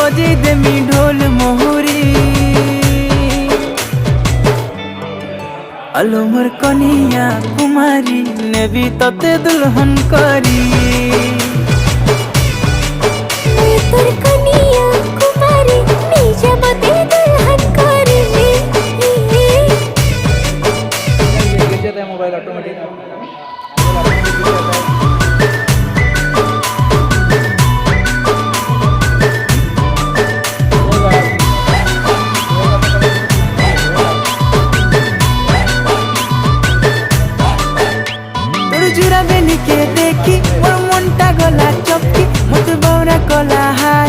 बजे देमी ढोल मोहरी। अलो मोर कनिया कुमारी नेबी तते दुल्हन करी। तोर कनिया कुमारी नीचे बते दुल्हन करी। गिर जाता है मोबाइल ऑटोमेटिक। जुरा बेली के देखी मोर मनटा गला चपकी मत बौरा कला हाय।